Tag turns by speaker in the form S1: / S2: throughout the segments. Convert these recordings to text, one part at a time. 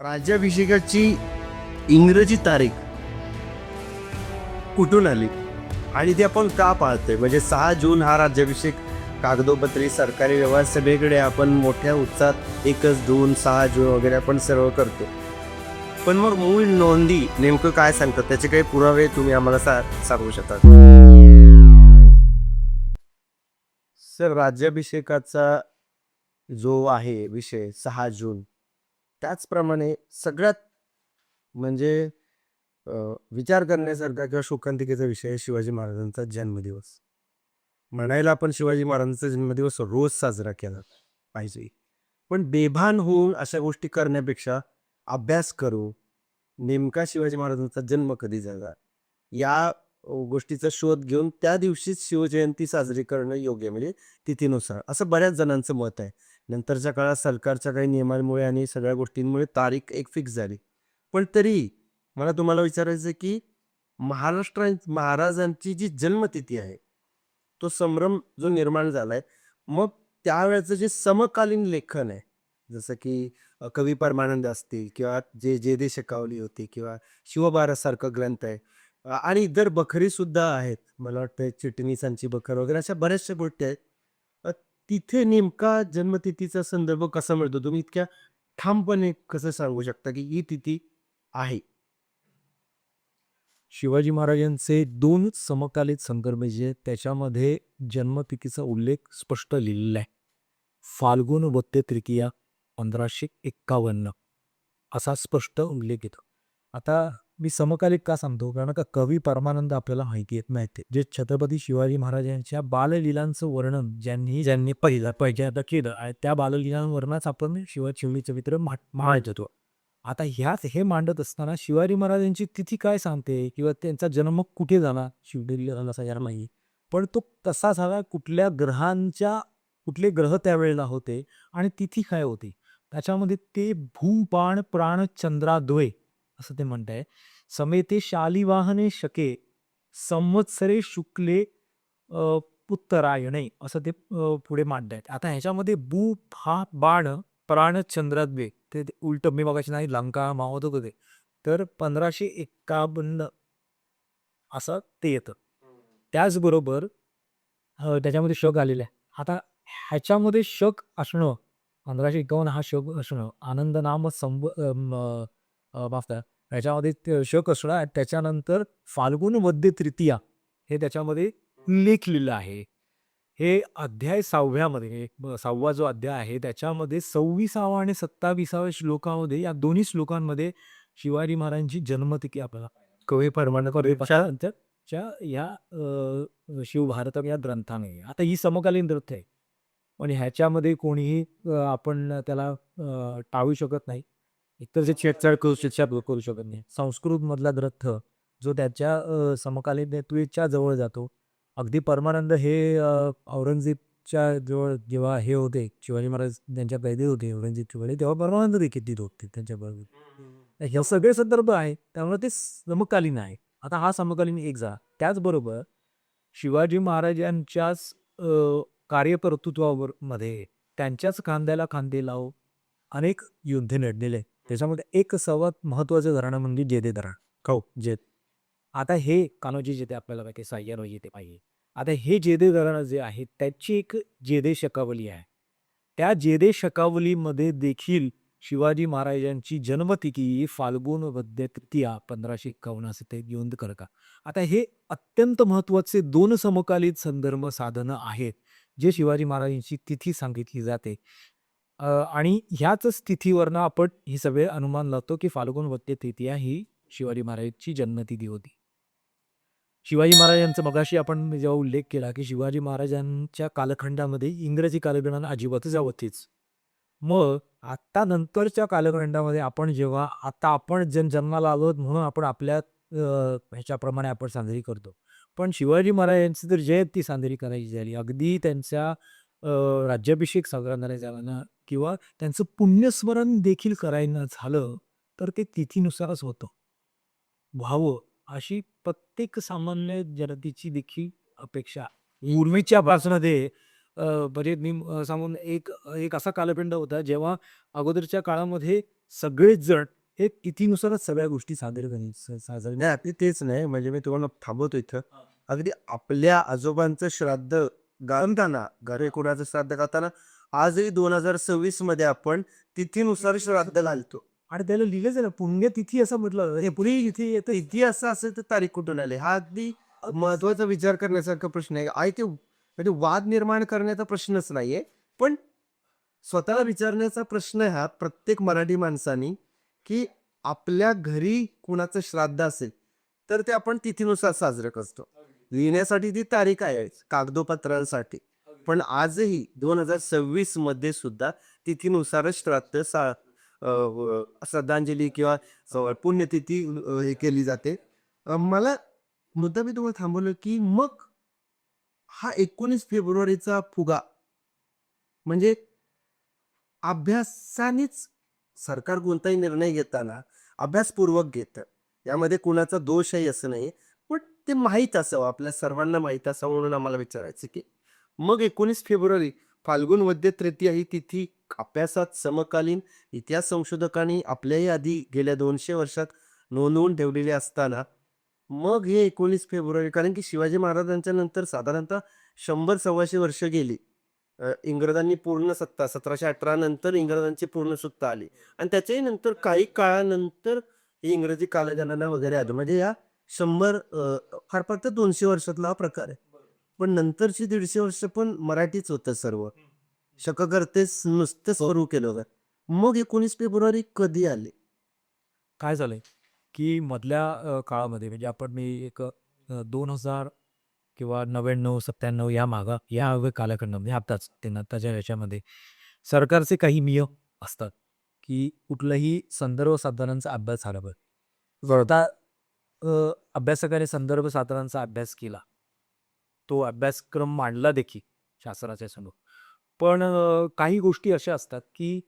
S1: राज्याभिषेकाची इंग्रजी तारीख कुठून आली आणि ती आपण का पाळतोय? म्हणजे 6 जून हा राज्याभिषेक कागदोपत्री सरकारी व्यवहार सगळीकडे आपण मोठ्या उत्साहात 1 जून 6 जून वगैरे आपण सर्व करतो. पण मग मूळ नोंदी नेमकं काय सांगतात? त्याचे काही पुरावे तुम्ही आम्हाला सांगू शकता? सर, राज्याभिषेकाचा जो आहे विषय 6 जून, त्याचप्रमाणे सगळ्यात म्हणजे अ, विचार करण्यासारखा किंवा शोकांतिकेचा विषय आहे शिवाजी महाराजांचा जन्मदिवस. म्हणायला आपण शिवाजी महाराजांचा जन्मदिवस रोज साजरा केला पाहिजे, पण बेभान होऊन अशा गोष्टी करण्यापेक्षा अभ्यास करू, नेमका शिवाजी महाराजांचा जन्म कधी झाला या गोष्टीचा शोध घेऊन त्या दिवशीच शिवजयंती साजरी करणं योग्य, म्हणजे तिथीनुसार, असं बऱ्याच जणांचं मत आहे. नंतरच्या काळात सरकारच्या काही नियमांमुळे आणि सगळ्या गोष्टींमुळे तारीख एक फिक्स झाली. पण तरी मला तुम्हाला विचारायचं आहे की महाराजांची जी जन्मतिथी आहे, तो संभ्रम जो निर्माण झालाय, मग त्यावेळेचं जे समकालीन लेखन आहे, जसं की कवी परमानंद असतील किंवा जे दे शकावली होती किंवा शिवबारासारखं ग्रंथ आहे, आणि इतर बखरी सुद्धा आहेत. मला वाटतं चिटणीसांची बखर वगैरे अशा बऱ्याचशा गोष्टी आहेत. अ, तिथे नेमका जन्मतिथीचा संदर्भ कसा मिळतो? तुम्ही इतक्या ठामपणे कसं सांगू शकता की ही तिथी आहे?
S2: शिवाजी महाराजांचे 2 समकालीन संदर्भ जे आहेत, त्याच्यामध्ये जन्मतिथीचा उल्लेख स्पष्ट लिहिलेला आहे. फाल्गुन वद्य तृतीया 1551 असा स्पष्ट उल्लेख येतो. आता मी समकालीन का सांगतो? कारण का कवी परमानंद आपल्याला माहिती आहे. जे छत्रपती शिवाजी महाराजांच्या बाललीलांचं वर्णन ज्यांनी ज्यांनी पहिल्यांदा केलं आणि त्या बाललीलांवरनच आपण शिवाजी चरित्र मांडत होतो. आता ह्यात हे मांडत असताना शिवाजी महाराजांची तिथी काय सांगते किंवा त्यांचा जन्म कुठे झाला शिवनेरीला झाला असा याला नाही. पण तो कसा झाला, कुठल्या ग्रहांच्या कुठले ग्रह त्यावेळेला होते आणि तिथी काय होती. त्याच्यामध्ये ते भूपाण प्राण चंद्राद्वय असं ते म्हणत समेते शालिवाहने शके संवत्सरे शुक्ले उत्तरायणे असं ते पुढे मांडतायत. आता ह्याच्यामध्ये भू हा बाण प्राण चंद्राद्वे ते उलट मी बघायचे नाही लंका मावत होतं ते. तर 1551 असं ते येतं. त्याचबरोबर त्याच्यामध्ये शक आलेला आहे. आता ह्याच्यामध्ये शक असणं 1551 हा शक असणं आनंद नाम माफ करा. ह्याच्यामध्ये ते शक असणं आणि त्याच्यानंतर फाल्गुन वद्य तृतीया हे त्याच्यामध्ये लेखलेलं आहे. हे अध्याय 6व्यामध्ये 6वा जो अध्याय आहे त्याच्यामध्ये 26वा आणि 27व्या श्लोकामध्ये या दोन्ही श्लोकांमध्ये शिवाजी महाराजांची जन्मतिथी आपल्याला
S1: कवी परमानंद
S2: च्या या शिवभारतम या ग्रंथाने. आता ही समकालीन ग्रंथ आहे. पण ह्याच्यामध्ये कोणीही आपण त्याला टाळू शकत नाही. इतर जे छेडछाड करू शकत नाही. संस्कृतमधला ग्रंथ जो त्याच्या समकालीनतेच्या जवळ जातो. अगदी परमानंद हे औरंगजेबच्या जवळ जेव्हा हे होते, शिवाजी महाराज त्यांच्या कैदेत होते औरंगजेबच्या वेळी, तेव्हा परमानंद देखील तिथे होते त्यांच्याबरोबर. तर हे सगळे संदर्भ आहेत. त्यामुळे ते समकालीन आहे. आता हा समकालीन एक झाला. त्याचबरोबर शिवाजी महाराजांच्याच कार्यकर्तृत्वावर मध्ये त्यांच्याच खांद्याला खांदे लावून अनेक युद्ध लढलेले आहेत. त्याच्यामध्ये एक सर्वात महत्वाचं घराणं म्हणजे जेधे घराणं.
S1: हो.
S2: जेत. आता हे कान्होजी जेधे आपल्याला माहिती आहे, सह्याद्री जेधे पाहिजे. आता हे जेधे घराणं जे आहे त्याची एक जेधे शकावली आहे. त्या जेधे शकावलीमध्ये देखील शिवाजी महाराजांची जन्मतिथी फाल्गुन वद्य तृतीया 1551 असे ते नोंद करत का. आता हे अत्यंत महत्वाचे 2 समकालीन संदर्भ साधनं आहेत, जे शिवाजी महाराजांची तिथी सांगितली जाते. आणि ह्याच तिथीवरनं आपण हे सगळे अनुमान लावतो, की फाल्गुन वद्य तृतीया ही शिवाजी महाराजांची जन्मतिथी होती. शिवाजी महाराजांचा मगाशी आपण जेव्हा उल्लेख केला, की शिवाजी महाराजांच्या कालखंडामध्ये इंग्रजी कालगणना अजिबातच होतीच. मग आता नंतरच्या कालखंडामध्ये आपण जेव्हा आता आपण जन्माला आलो म्हणून आपण आपल्या ह्याच्याप्रमाणे आपण साजरी करतो. पण शिवाजी महाराजांची जर जयंती साजरी करायची झाली, अगदी त्यांचा राज्याभिषेक साजरा करायचा झाला ना किंवा त्यांचं पुण्यस्मरण देखील करायचं झालं, तर ते तिथीनुसारच होतं. व्हावं अशी प्रत्येक सामान्य जनतेची देखील अपेक्षा. पूर्वीच्या भाषणामध्ये म्हणजे मी सांगून एक एक असा कालखंड होता जेव्हा अगोदरच्या काळामध्ये सगळेच जण हे तिथीनुसारच सगळ्या गोष्टी साजरे
S1: नाही अगदी तेच नाही म्हणजे मी तुम्हाला थांबवतो इथं. अगदी आपल्या आजोबांचं श्राद्ध घालताना घरी कुणाचं श्राद्ध घालताना आजही 2026 मध्ये आपण तिथीनुसार श्राद्ध घालतो.
S2: आणि त्याला लिहिलंच आहे ना, पुण्यतिथी असं म्हटलं जातं. हे पुढे इथे येतं.
S1: इतिहास असेल तर तारीख कुठून आली हा अगदी महत्वाचा विचार करण्यासारखा प्रश्न आहे. आहे ते म्हणजे वाद निर्माण करण्याचा प्रश्नच नाहीये, पण स्वतःला विचारण्याचा प्रश्न आहे हा प्रत्येक मराठी माणसानी, की आपल्या घरी कुणाचं श्राद्ध असेल तर ते आपण तिथीनुसार साजरं करतो. लिहिण्यासाठी ती तारीख आहे कागदोपत्रांसाठी, पण आजही 2026 मध्ये सुद्धा तिथीनुसारच श्रद्धांजली किंवा पुण्यतिथी हे केली जाते. मला मुद्दा मी तुम्हाला थांबवलं की मग हा 19 फेब्रुवारीचा फुगा म्हणजे अभ्यासानेच सरकार कोणताही निर्णय घेताना अभ्यासपूर्वक घेतं. यामध्ये कुणाचा दोषही असं नाही. पण ते माहीत असावं, आपल्या सर्वांना माहीत असावं म्हणून आम्हाला विचारायचं की मग 19 फेब्रुवारी फाल्गुन वद्य तृतीया ही तिथी अभ्यासात समकालीन इतिहास संशोधकांनी आपल्याही आधी गेल्या 200 वर्षात नोंदवून ठेवलेली असताना मग हे 19 फेब्रुवारी कारण की शिवाजी महाराजांच्या नंतर साधारणतः 100-125 वर्ष गेली. इंग्रजांनी पूर्ण सत्ता 1718 नंतर इंग्रजांची पूर्ण सत्ता आली आणि त्याच्याही नंतर काही काळानंतर ही इंग्रजी कालगणना वगैरे आलं. म्हणजे या 100 फार फार तर 200 वर्षातला हा प्रकार आहे. पण नंतरची 150 वर्ष पण मराठीच होतं सर्व. शककर्तेच नुसतं सुरू केलं होतं. मग 19 फेब्रुवारी कधी आले?
S2: काय झालंय, की मधल्या काळामध्ये म्हणजे मी एक 2000 किंवा 99-97 या कालखंडामध्ये आत्ताच ते आत्ताच्या ह्याच्यामध्ये सरकारचे काही नियम असतात, की कुठल्याही संदर्भ साधनांचा अभ्यास झाला पाहिजे. आता अभ्यासकाने संदर्भ साधनांचा अभ्यास केला. तो अभ्यासक्रम मांडला देखील शास्त्राच्या समोर. पण काही गोष्टी अशा असतात, की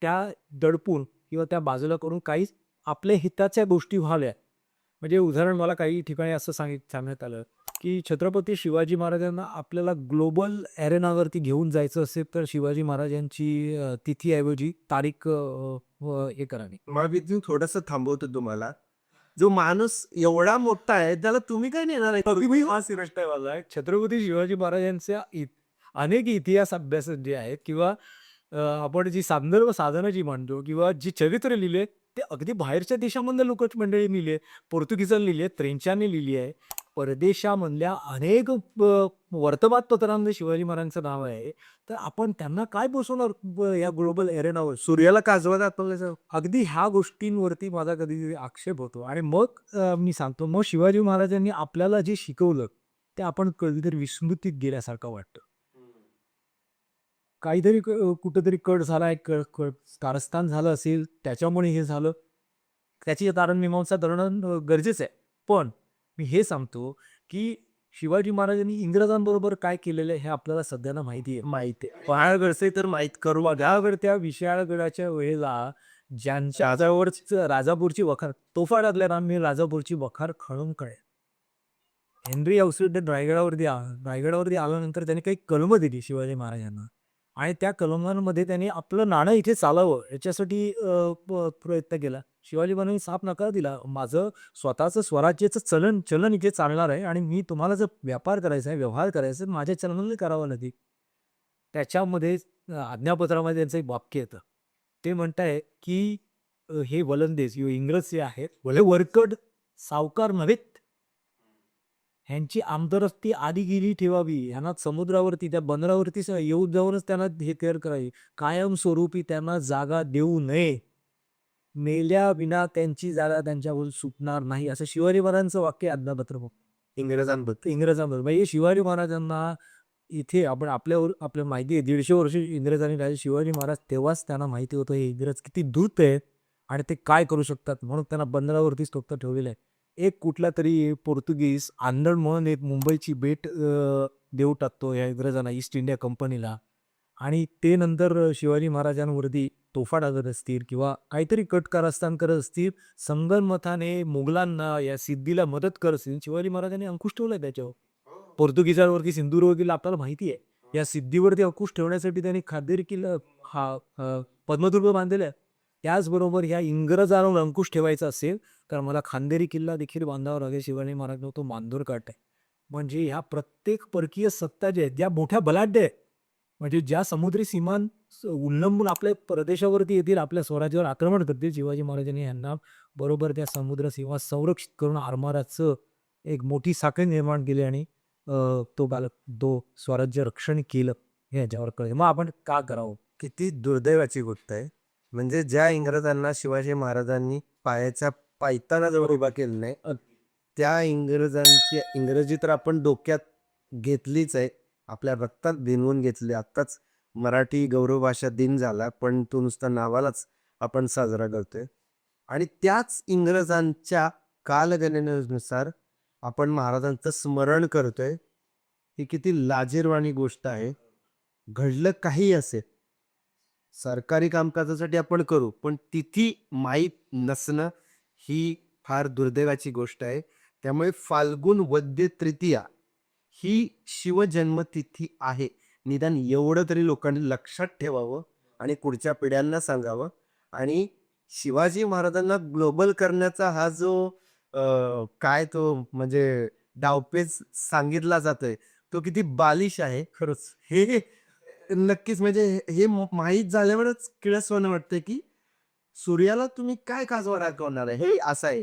S2: त्या दडपून किंवा त्या बाजूला करून काही आपल्या हिताच्या गोष्टी व्हाव्या. म्हणजे उदाहरण मला काही ठिकाणी असं सांगण्यात आलं, की छत्रपती शिवाजी महाराजांना आपल्याला ग्लोबल एरेनावरती घेऊन जायचं असेल तर शिवाजी महाराजांची तिथीऐवजी तारीख हे करावी.
S1: मग मी इथून थोडंसं थांबवतो तुम्हाला. जो माणूस एवढा मोठा आहे त्याला तुम्ही काय नेणार आहे?
S2: अगदी हाच प्रश्न आहे माझा. छत्रपती शिवाजी महाराजांच्या अनेक इतिहास अभ्यास जे आहेत किंवा आपण जी संदर्भ साधनं जी म्हणतो किंवा जी चरित्र लिहिले ते अगदी बाहेरच्या देशामधल्या लोक मंडळी लिहिले, पोर्तुगीजांनी लिहिले, फ्रेंचांनी लिहिली आहे. परदेशामधल्या अनेक वर्तमानपत्रांमध्ये शिवाजी महाराजांचं नाव आहे. तर आपण त्यांना काय पोचवणार या ग्लोबल एरेनावर?
S1: सूर्याला काजवा दाखवलं
S2: अगदी ह्या गोष्टींवरती माझा कधी आक्षेप होतो आणि मग मी सांगतो मग शिवाजी महाराजांनी आपल्याला जे शिकवलं ते आपण कधीतरी विस्मृतीत गेल्यासारखं वाटतं. काहीतरी कुठंतरी कट झाला कारस्थान झालं असेल त्याच्यामुळे हे झालं. त्याची तारणमीमांसा करणं गरजेचं आहे. पण मी हे सांगतो की शिवाजी महाराजांनी इंग्रजांबरोबर काय केलेलं आहे हे आपल्याला सध्याला माहिती आहे.
S1: माहिती आहे. पहाडगडचे तर माहीत करू
S2: पगावर त्या विशाळगडाच्या वेळेला ज्यांच्या राजापूरची वखार तोफा टाकल्या मी राजापूरची वखार खळून कळेल. हेनरी औसुडे रायगडावरती आल्यानंतर त्यांनी काही कलमं दिली शिवाजी महाराजांना आणि त्या कलमांमध्ये त्यांनी आपलं नाणं इथे चालावं याच्यासाठी प्रयत्न केला. शिवाजी महाराजांनी साफ नकार दिला, माझं स्वतःचं स्वराज्याचं चलन इथे चालणार आहे आणि मी तुम्हाला जर व्यापार करायचा आहे, व्यवहार करायचा आहे, माझ्या चलनाने करावं लागेल. त्याच्यामध्ये आज्ञापत्रामध्ये त्यांचं एक वाक्य येतं. ते म्हणताय की हे वलंदेज किंवा इंग्रज जे आहेत भले वरकड सावकार नव्हेत, ह्यांची आमदरस्ती आदिगिरी ठेवावी, ह्यांना समुद्रावरती त्या बंदरावरती येऊन जाऊनच त्यांना हे तयार करावी, कायमस्वरूपी त्यांना जागा देऊ नये, मेल्या विना त्यांची जागा त्यांच्यावर सुटणार नाही, असं शिवाजी महाराजांचं वाक्य आज्ञापत्र इंग्रजांबद्दल. म्हणजे शिवाजी महाराजांना इथे आपल्या माहिती आहे 150 वर्ष इंग्रजांनी राहिले. शिवाजी महाराज तेव्हाच त्यांना माहिती होतं हे इंग्रज किती धूर्त आहेत आणि ते काय करू शकतात, म्हणून त्यांना बंदरावरतीच फक्त ठेवलेलं आहे. एक कुठला तरी पोर्तुगीज आंधळ म्हणून एक मुंबईची बेट देऊ टाकतो या इंग्रजांना, ईस्ट इंडिया कंपनीला, आणि ते नंतर शिवाजी महाराजांवरती तोफा टाकत असतील किंवा काहीतरी कारस्थान करत असतील, संगनमताने मुघलांना या सिद्धीला मदत करत असतील. शिवाजी महाराजांनी अंकुश ठेवलाय त्याच्यावर. पोर्तुगीजांवरती सिंधुदुर्गला आपल्याला माहिती आहे. या सिद्धीवरती अंकुश ठेवण्यासाठी त्यांनी खाद्य देखील पद्मदुर्ग बांधलेला आहे. त्याचबरोबर ह्या इंग्रजांवर अंकुश ठेवायचा असेल तर मला खांदेरी किल्ला देखील बांधावा लागेल. शिवाजी महाराज तो मांजूर काट आहे. म्हणजे ह्या प्रत्येक परकीय सत्ता ज्या आहेत, ज्या मोठ्या बलाढ्य आहेत, म्हणजे ज्या समुद्री सीमा उल्लंघून आपल्या प्रदेशावरती येतील, आपल्या स्वराज्यावर आक्रमण करतील, शिवाजी महाराजांनी यांना बरोबर त्या समुद्र सीमा संरक्षित करून आरमाराचं एक मोठी साखळी निर्माण केली आणि तो स्वराज्य रक्षण केलं. हे याच्यावर कळलं. मग आपण का करावं?
S1: किती दुर्दैवाची गोष्ट आहे. म्हणजे ज्या इंग्रजांना शिवाजी महाराजांनी पायाच्या पायतानाजवळ उभा केलं नाही, त्या इंग्रजांची इंग्रजी तर आपण डोक्यात घेतलीच आहे, आपल्या रक्तात भिनवून घेतली. आत्ताच मराठी गौरव भाषा दिन झाला, पण तो नुसता नावालाच आपण साजरा करतोय. आणि त्याच इंग्रजांच्या कालगणनेनुसार आपण महाराजांचं स्मरण करतोय. ही किती लाजिरवाणी गोष्ट आहे. घडलं काही असेल, सरकारी कामकाजासाठी आपण करू, पण तिथी माहीत नसणं ही फार दुर्दैवाची गोष्ट आहे. त्यामुळे फाल्गुन वद्य तृतीया ही शिवजन्मतिथी आहे. निदान एवढं तरी लोकांनी लक्षात ठेवावं आणि पुढच्या पिढ्यांना सांगावं. आणि शिवाजी महाराजांना ग्लोबल करण्याचा हा जो काय तो म्हणजे डावपेच सांगितला जातोय, तो किती बालिश आहे खरंच. हे नक्कीच म्हणजे हे माहीत झाल्यावरच किळसवाणं वाटतंय, की सूर्याला तुम्ही काय काजवा दाखवणार आहे, हे असं आहे.